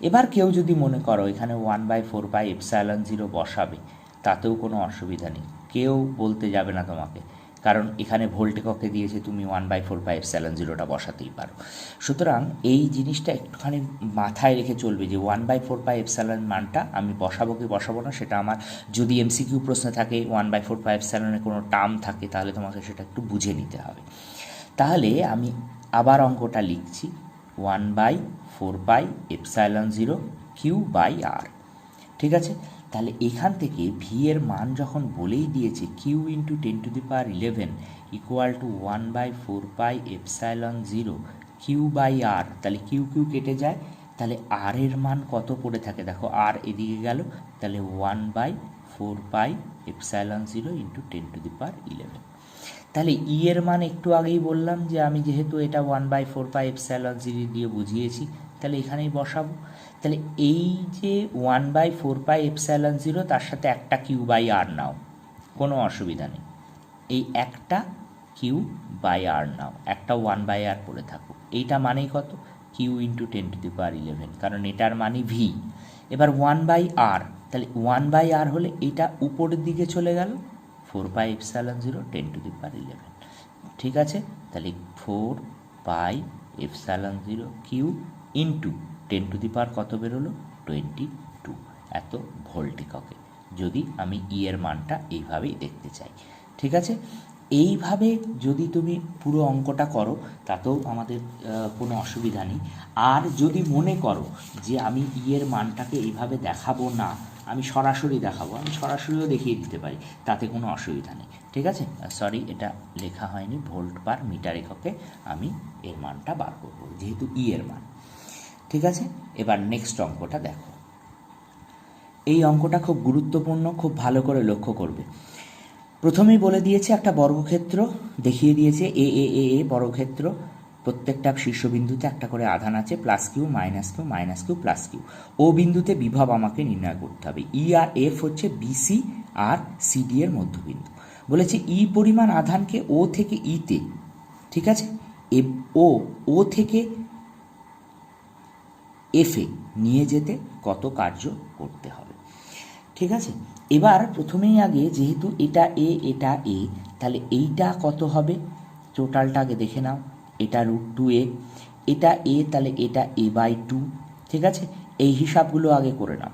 এবার কেউ যদি মনে করো এখানে 1/4πε0 বসাবে, তাতেও কোনো অসুবিধা নেই, কেউ বলতে যাবে না তোমাকে, কারণ এখানে ভোল্ট এককে দিয়েছে, তুমি 1/4πε0টা বসাতেই পারো। সুতরাং এই জিনিসটা একটুখানি মাথায় রেখে চলবে যে 1/4πε মানটা আমি বসাবো কি বসাবো না, সেটা আমার যদি এমসিকিউ প্রশ্নে থাকে 1/4πε কোনো টার্ম থাকে, তাহলে তোমাকে সেটা একটু বুঝে নিতে হবে। তাহলে আমি আবার অঙ্কটা লিখছি, 1/4πε0 Q/R। ঠিক আছে, তাহলে এখান থেকে ভি এর মান যখন বলেই দিয়েছে Q × 10⁻11 = 1/4πε0 Q/R, তাহলে কিউ কিউ কেটে যায়, তাহলে আর এর মান কত পড়ে থাকে দেখো, আর এদিকে গেল, তাহলে 1/4πε0 × 10⁻11। তাহলে ই এর মান একটু আগেই বললাম যে আমি যেহেতু এটা 1/4πε0 দিয়ে বুঝিয়েছি, তাহলে এখানেই বসাবো। তাহলে এই যে 1/4πε0 তার সাথে একটা Q/R নাও, কোনো অসুবিধা নেই, এই একটা Q/R নাও, একটা 1/R পড়ে থাকো, এইটা মানেই কত, Q × 10⁻11, কারণ এটার মানে ভি। এবার 1/R, তাহলে 1/R হলে এটা উপরের দিকে চলে গেল, 4πε0 10⁻11। ঠিক আছে, তাহলে 4πε0 কিউ ইন্টু 10⁻, কত বেরোলো, 22, এত ভোল্ট এককে, যদি আমি ই এর মানটা এইভাবেই দেখতে চাই। ঠিক আছে, এইভাবে যদি তুমি পুরো অঙ্কটা করো তাতেও আমাদের কোনো অসুবিধা নেই। আর যদি মনে করো যে আমি ই এর মানটাকে এইভাবে দেখাবো না, আমি সরাসরি দেখাবো, আমি সরাসরিও দেখিয়ে দিতে পারি, তাতে কোনো অসুবিধা নেই। ঠিক আছে, সরি এটা লেখা হয়নি, ভোল্ট/মিটার এককে আমি এর মানটা বার করবো যেহেতু ই এর মান। ঠিক আছে, এবার নেক্সট অঙ্কটা দেখো। এই অঙ্কটা খুব গুরুত্বপূর্ণ, খুব ভালো করে লক্ষ্য করবে। প্রথমেই বলে দিয়েছে একটা বর্গক্ষেত্র দেখিয়ে দিয়েছে, এ এ এ এ বর্গক্ষেত্র, প্রত্যেকটা শীর্ষবিন্দুতে একটা করে আধান আছে, +Q -Q -Q +Q। ও বিন্দুতে বিভব আমাকে নির্ণয় করতে হবে। ই আর এফ হচ্ছে বিসি আর সিডি এর মধ্যবিন্দু। বলেছে ই পরিমাণ আধানকে ও থেকে ইতে, ঠিক আছে, ও থেকে এফে নিয়ে যেতে কত কার্য করতে হবে। ঠিক আছে, এবার প্রথমেই আগে যেহেতু এটা এ এটা এ, তাহলে এইটা কত হবে, টোটালটা আগে দেখে নাও, এটা √2a, এটা এ, তাহলে এটা a/2। ঠিক আছে, এই হিসাবগুলো আগে করে নাও।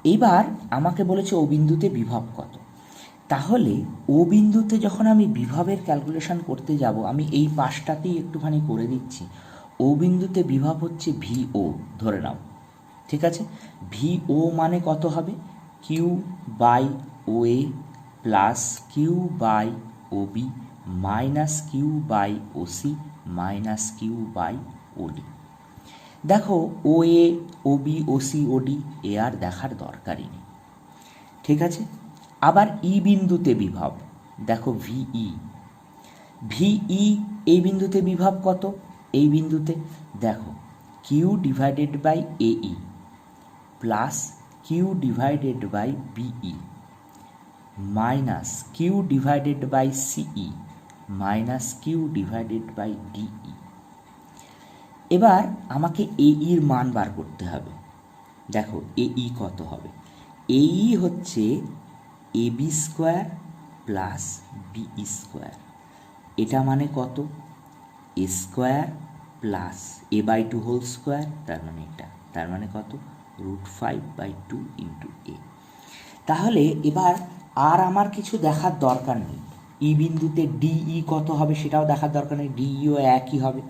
এবার আমাকে বলেছে ও বিন্দুতে বিভব কত, তাহলে ও বিন্দুতে যখন আমি বিভবের ক্যালকুলেশন করতে যাব, আমি এই পাশটাতেই একটুখানি করে দিচ্ছি। ও বিন্দুতে বিভব হচ্ছে ভিও ধরে নাও। ঠিক আছে, ভিও মানে কত হবে, Q/OA plus Q/OB minus Q/OC minus Q/OD। দেখো OA OB OC OD এ আর দেখার দরকারই নেই। ঠিক আছে, আবার ই বিন্দুতে বিভব দেখো, ভিই এই বিন্দুতে বিভব কত, এই বিন্দুতে দেখো Q/AE plus Q/BE minus Q/CE minus Q/DE। এবার আমাকে এইর মান বার করতে হবে। দেখো এই কত হবে, এই হচ্ছে AB² প্লাস BE², এটা মানে কত, A² plus a/2 whole square, তার মানে এটা, তার মানে কত, √5/2 × a। তাহলে এবার আর আমার কিছু দেখার দরকার নেই, ই বিন্দুতে ডিই কত হবে সেটাও দেখার দরকার নেই, ডিইও একই হবে।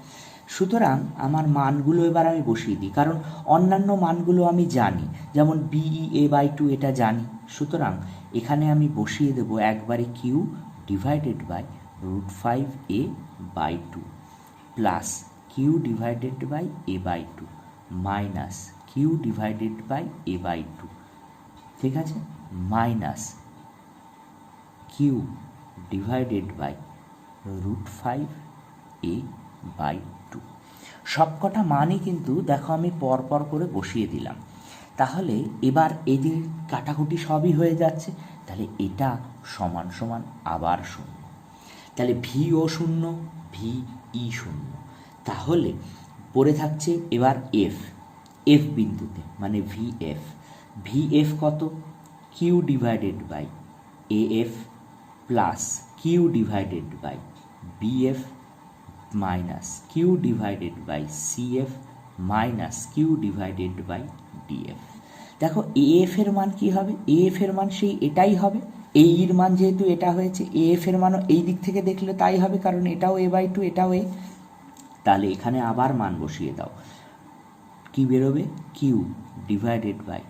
সুতরাং আমার মানগুলো এবার আমি বসিয়ে দিই, কারণ অন্যান্য মানগুলো আমি জানি, যেমন বিই a/2 এটা জানি। সুতরাং এখানে আমি বসিয়ে দেব একবারে Q/√5a/2 plus Q/a/2 minus Q/a/2, ঠিক আছে, মাইনাস Q/√5a/2। সবকটা মানই কিন্তু দেখো আমি পরপর করে বসিয়ে দিলাম। তাহলে এবার এদের কাটাকুটি সবই হয়ে যাচ্ছে, তাহলে এটা সমান সমান আবার 0। তাহলে ভিও শূন্য, ভি ই শূন্য। তাহলে পড়ে থাকছে এবার এফ, এফ বিন্দুতে মানে ভিএফ। ভিএফ কত? Q divided by AF plus Q divided by BF minus Q divided by CF minus Q divided by DF. দেখো এএফ এর মান কি হবে? এএফ এর মান সেই এটাই হবে, এই এর মান যেহেতু এটা হয়েছে, এএফ এর মানও এই দিক থেকে দেখলে তাই হবে, কারণ এটাও এ বাই টু এটাও এ। তাহলে এখানে আবার মান বসিয়ে দাও, কি বেরোবে? Q divided by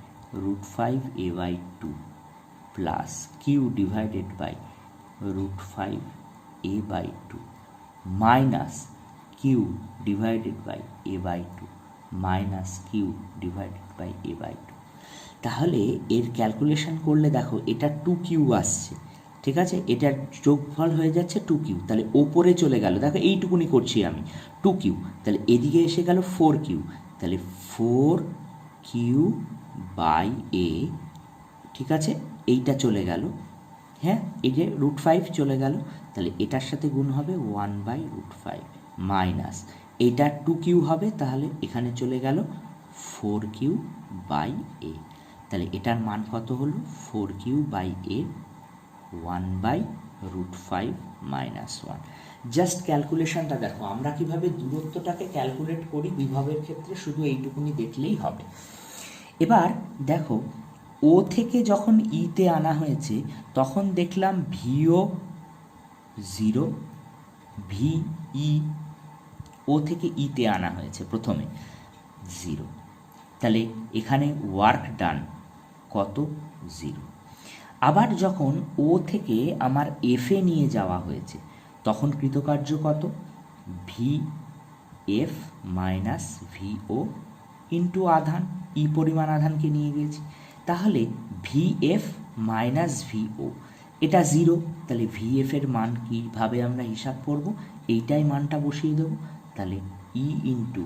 √5 A by two plus Q divided by √5 A by two minus Q divided by A by two minus Q divided by A by two. তাহলে এর ক্যালকুলেশন করলে দেখো এটা 2q আসছে, ঠিক আছে, এটার যোগফল হয়ে যাচ্ছে 2q। তাহলে ওপরে চলে গেল, দেখো এইটুকুনি করছি আমি, 2q, তাহলে এদিকে এসে গেল 4q, তাহলে 4q বাই এ, ঠিক আছে, এইটা চলে গেল, হ্যাঁ, এই যে √5 চলে গেল, তাহলে এটার সাথে গুণ হবে 1/√5 মাইনাস এটা 2q হবে, তাহলে এখানে চলে গেল 4q বাই এ। তাহলে এটার মান কত হলো? 4q by A 1/√5 minus 1। Just ক্যালকুলেশনটা দেখো, আমরা কিভাবে দূরত্বটাকে ক্যালকুলেট করি বিভবের ক্ষেত্রে, শুধু এইটুকুনি দেখলেই হবে। এবার দেখো ও থেকে যখন ইতে আনা হয়েছে তখন দেখলাম ভিও 0, ভিই ও থেকে ইতে আনা হয়েছে প্রথমে 0, তাহলে এখানে ওয়ার্ক ডান কত? 0। আবার যখন ও থেকে আমার এফে নিয়ে যাওয়া হয়েছে তখন কৃতকার্য কত? ভি এফ মাইনাস ভিও ইন্টু আধান, ই পরিমাণ আধানকে নিয়ে গেছি, তাহলে ভিএফ মাইনাস ভিও এটা 0, তাহলে ভিএফ এর মান কীভাবে আমরা হিসাব করব? এইটাই মানটা বসিয়ে দেবো, তাহলে e into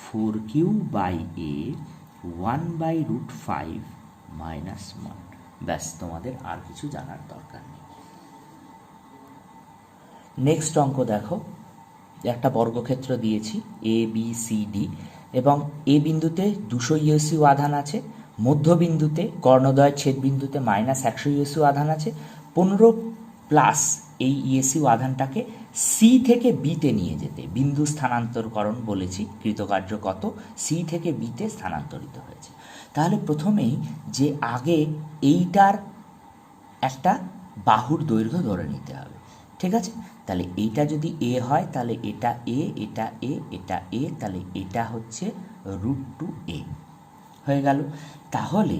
4q by A 1/√5 minus 1। ব্যাস, তোমাদের আর কিছু জানার দরকার নেই। নেক্সট অঙ্ক দেখো, একটা বর্গক্ষেত্র দিয়েছি এ বি সি ডি এবং এ বিন্দুতে 200 ইউএসইউ আধান আছে, মধ্যবিন্দুতে কর্ণদ্বয়ের ছেদ বিন্দুতে -100 ইউএসইউ আধান আছে। 15 প্লাস এই ইউএসইউ আধানটাকে সি থেকে বিতে নিয়ে যেতে, বিন্দু স্থানান্তরকরণ বলেছি, কৃতকার্য কত? সি থেকে বিতে স্থানান্তরিত হয়েছে। তাহলে প্রথমেই যে আগে এইটার একটা বাহুর দৈর্ঘ্য ধরে নিতে হবে, ঠিক আছে, তাহলে এইটা যদি এ হয় তাহলে এটা এ, এটা এ, এটা এ, তাহলে এটা হচ্ছে √2a হয়ে গেল। তাহলে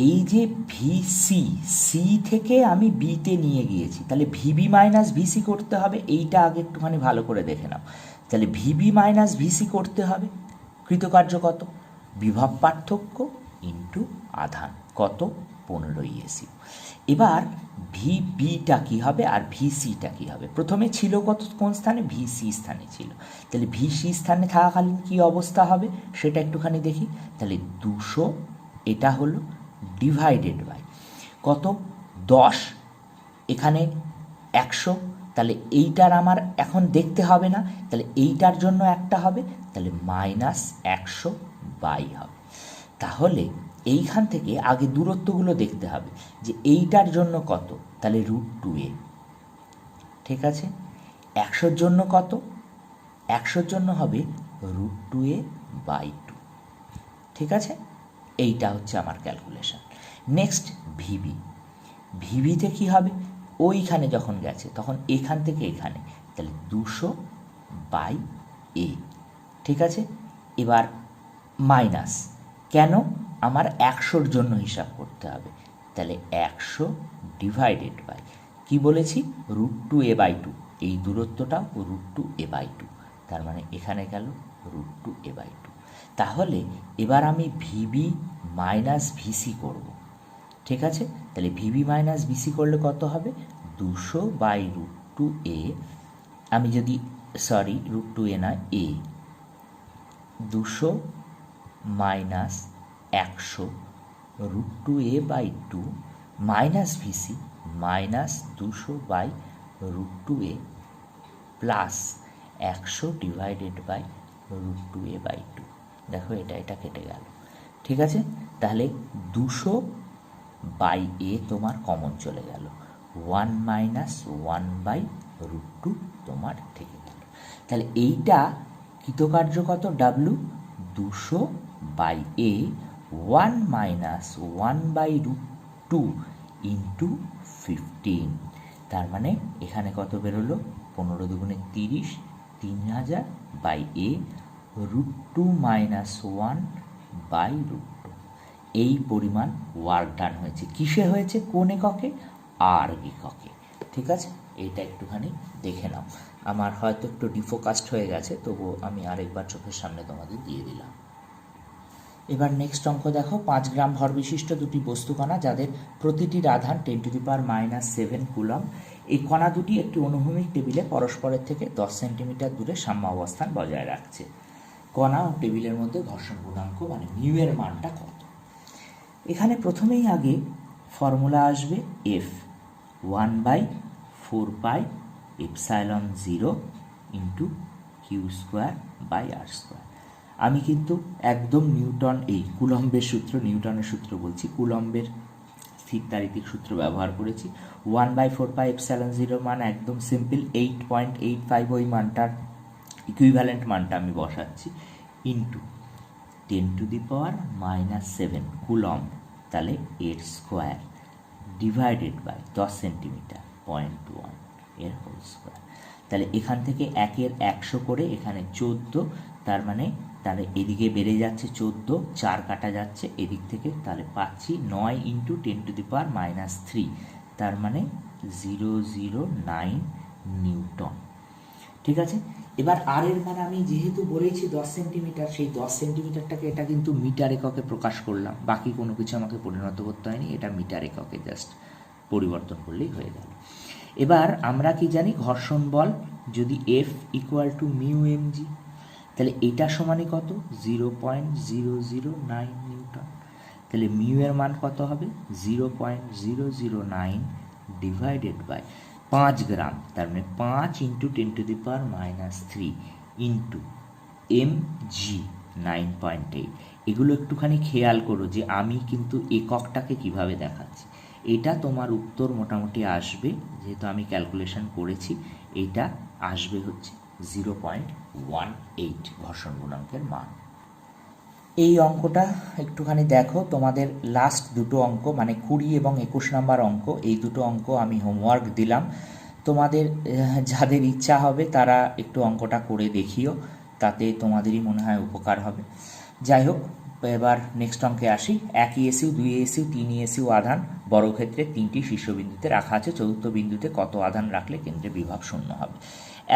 এই যে ভিসি, সি থেকে আমি বিতে নিয়ে গিয়েছি, তাহলে ভিবি মাইনাস ভিসি করতে হবে, এইটা আগে একটুখানি ভালো করে দেখে নাও। তাহলে ভিবি মাইনাস ভিসি করতে হবে, কৃতকার্য কত? বিভব পার্থক্য ইন্টু আধান কত? 15 ইউএসইউ। এবার ভিবিটা কী হবে আর ভিসিটা কী হবে? প্রথমে ছিল কত, কোন স্থানে? ভিসি স্থানে ছিল, তাহলে ভিসি স্থানে থাকাকালীন কী অবস্থা হবে সেটা একটুখানি দেখি। তাহলে 200 এটা হলো ডিভাইডেড বাই কত? 10, এখানে 100, তাহলে এইটার আমার এখন দেখতে হবে না, তাহলে এইটার জন্য একটা হবে, তাহলে -100 বাই হবে। তাহলে এইখান থেকে আগে দূরত্বগুলো দেখতে হবে যে এইটার জন্য কত, তাহলে √2a, ঠিক আছে, 100 জন্য কত? 100 জন্য হবে √2a বাই 2, ঠিক আছে, এইটা হচ্ছে আমার ক্যালকুলেশন। নেক্সট ভিবি, ভিবিতে কী হবে? ওইখানে যখন গেছে তখন এখান থেকে এখানে, তাহলে 200 বাই এ, ঠিক আছে। এবার মাইনাস, কেন? আমার 100-র জন্য হিসাব করতে হবে, তাহলে 100 ডিভাইডেড বাই কী বলেছি? √2a বাই 2, এই দূরত্বটাও √2a বাই 2, তার মানে এখানে গেল √2a বাই 2। তাহলে এবার আমি ভিবি মাইনাস ভিসি করব, ঠিক আছে, তাহলে ভিবি মাইনাস ভিসি করলে কত হবে? 200 বাই √2a, আমি যদি √2a না এ, 200 minus 100 √2a by 2 minus VC minus 200 by √2a plus 100 divided by √2a/2। দেখো এটা কেটে গেল, ঠিক আছে। তাহলে 200/a তোমার কমন চলে গেল, 1 - 1/√2 তোমার থেকে গেল। তাহলে এইটা কৃতকার্য কত? W 200/a 1 - 1/√2 into 15। তার মানে এখানে কত বেরোলো? 15 দুগুণে 30, 3000/a √2 - 1/√2। এই পরিমাণ ওয়ার্ক ডান হয়েছে। কিসে হয়েছে? কোন এককে? আর এককে, ঠিক আছে। এইটা একটুখানি দেখে নাও। আমার হয়তো একটু ডিফোকাসড হয়ে গেছে, তবুও আমি আরেকবার চোখের সামনে তোমাদের দিয়ে দিলাম। এবার নেক্সট অঙ্ক দেখো। 5 গ্রাম ভর বিশিষ্ট দুটি বস্তুকণা যাদের প্রতিটির আধান 10⁻⁷ কুলম্ব। এই কণা দুটি একটি অনুভূমিক টেবিলে পরস্পরের থেকে 10 সেন্টিমিটার দূরে সাম্য অবস্থান বজায় রাখছে। কণা ও টেবিলের মধ্যে ঘর্ষণ গুণাঙ্ক মানে মিউ এর মানটা কত? এখানে প্রথমেই আগে ফর্মুলা আসবে F 1/4πε0 ইন্টু Q²/r²। আমি কিন্তু একদম নিউটন, এই কুলম্বের সূত্র, নিউটনের সূত্র বলছি, কুলম্বের স্থিরতারিতিক সূত্র ব্যবহার করেছি। 1/4πε0 মান একদম সিম্পল, 8.85 ওই মানটার ইকুইভ্যালেন্ট মানটা আমি বসাচ্ছি, ইন্টু 10⁻⁷ কুলম্ব, তাহলে এর স্কোয়ার, ডিভাইডেড বাই 10 সেন্টিমিটার 0.1 এর হোল স্কোয়ার। তাহলে এখান থেকে 1-এর 100 করে এখানে 14, তার মানে তাহলে এদিকে বেড়ে যাচ্ছে 14, 4 কাটা যাচ্ছে এদিক থেকে, তাহলে পাচ্ছি 9 × 10⁻⁻3, তার মানে 009 নিউটন, ঠিক আছে। এবার আর এর মান আমি যেহেতু বলেছি 10 সেন্টিমিটার, সেই 10 সেন্টিমিটারটাকে এটা কিন্তু মিটার এককে প্রকাশ করলাম, বাকি কোনো কিছু আমাকে পরিণত করতে হয়নি, এটা মিটার এককে জাস্ট পরিবর্তন করলেই হয়ে গেল। এবার আমরা কি জানি? ঘর্ষণ বল যদি F = μmg, তাহলে এটা সমানই কত? 0.009 নিউটন। তাহলে মিউ এর মান কত হবে? 0.009 ডিভাইডেড বাই 5 গ্রাম, তার মানে 5 × 10⁻³ ইন্টু mg 9.8। এগুলো একটুখানি খেয়াল করো যে আমি কিন্তু এককটাকে কিভাবে দেখাচ্ছি। এটা তোমার উত্তর মোটামুটি আসবে, যেহেতু আমি ক্যালকুলেশন করেছি, এটা আসবে হচ্ছে 0.18 ঘর্ষণ গুণাঙ্কের মান। এই অঙ্কটা একটুখানি দেখো, তোমাদের লাস্ট দুটো অঙ্ক মানে 20 এবং 21 নম্বর অঙ্ক, এই দুটো অঙ্ক আমি হোমওয়ার্ক দিলাম। তোমাদের যাদের ইচ্ছা হবে তারা একটু অঙ্কটা করে দেখিও, তাতে তোমাদেরই মনে হয় উপকার হবে। যাই হোক, এবার নেক্সট অঙ্কে আসি। 1 ইএসইউ 2 ইএসইউ 3 ইএসইউ আধান বর্গক্ষেত্রে 3টি শীর্ষবিন্দুতে রাখা আছে। চতুর্থ বিন্দুতে কত আধান রাখলে কেন্দ্রে বিভব শূন্য হবে?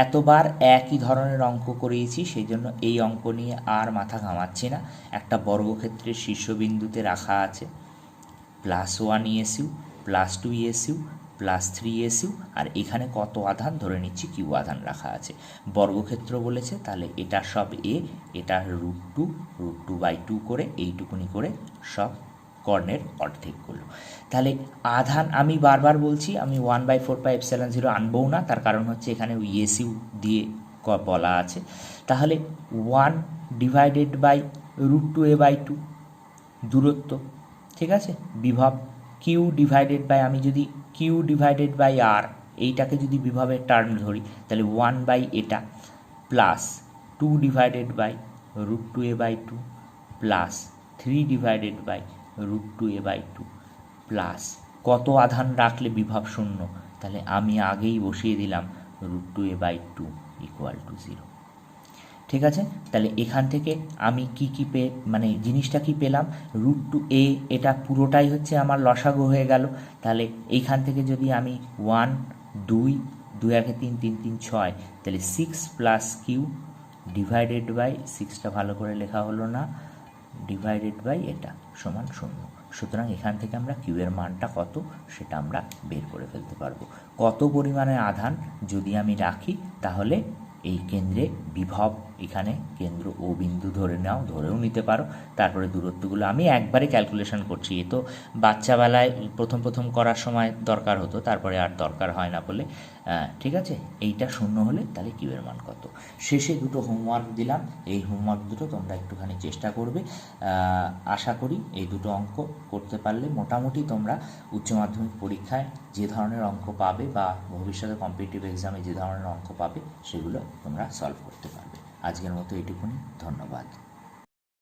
এতবার একই ধরনের অঙ্ক করিয়েছি, সেই জন্য এই অঙ্ক নিয়ে আর মাথা ঘামাচ্ছি না। একটা বর্গক্ষেত্রের শীর্ষবিন্দুতে রাখা আছে +1 ইএসইউ, +2 ইএসইউ, +3 ইএসইউ, আর এখানে কত আধান ধরে নিচ্ছি কিউ আধান রাখা আছে। বর্গক্ষেত্র বলেছে, তাহলে এটা সব এ, এটা √2 করে এইটুকুনি করে সব কর্ণের অর্ধেক করলো। তাহলে আধান আমি বারবার বলছি, আমি 1/4πε0 আনবও না, তার কারণ হচ্ছে এখানে ইএসইউ দিয়ে বলা আছে। তাহলে 1 ডিভাইডেড বাই √2a/2 দূরত্ব, ঠিক আছে। বিভব কিউ ডিভাইডেড বাই, আমি যদি কিউ ডিভাইডেড বাই আর এইটাকে যদি বিভবের টার্ম ধরি, তাহলে 1 এটা plus 2 divided by √2a/2 plus 3 divided by √2a/2 plus কত আধান রাখলে বিভব শূন্য, তাহলে আমি আগেই বসিয়ে দিলাম √2a/2 = 0, ঠিক আছে। তাহলে এখান থেকে আমি কি মানে জিনিসটা কি পেলাম? √2a, এটা পুরোটাই হচ্ছে আমার লসাগু হয়ে গেল। তাহলে এইখান থেকে যদি আমি 1 2 2 1 3 3 3 6, তাহলে 6 প্লাস কিউ ডিভাইডেড বাই 6টা ভালো করে লেখা হলো না, ডিভাইডেড বাই এটা সমান 0। সুতরাং এখান থেকে আমরা কিউ এর মানটা কত সেটা আমরা বের করে ফেলতে পারবো। কত পরিমাণে আধান যদি আমি রাখি, তাহলে এই কেন্দ্রে বিভব এখানে কেন্দ্র ও বিন্দু ধরেও নিতে পারো। তারপরে দূরত্বগুলো আমি একবারে ক্যালকুলেশন করছি, এ তো বাচ্চাবেলায় প্রথম করার সময় দরকার হতো, তারপরে আর দরকার হয় না বলে। ঠিক আছে, এইটা শূন্য হলে তাহলে কিউয়ের মান কত। শেষে দুটো হোমওয়ার্ক দিলাম, এই হোমওয়ার্ক দুটো তোমরা একটুখানি চেষ্টা করবে। আশা করি এই দুটো অঙ্ক করতে পারলে মোটামুটি তোমরা উচ্চ মাধ্যমিক পরীক্ষায় যে ধরনের অঙ্ক পাবে বা ভবিষ্যতে কম্পিটিটিভ এক্সামে যে ধরনের অঙ্ক পাবে সেগুলো তোমরা সলভ করতে পারবে। আজকের মতো এইটুকুনি, ধন্যবাদ।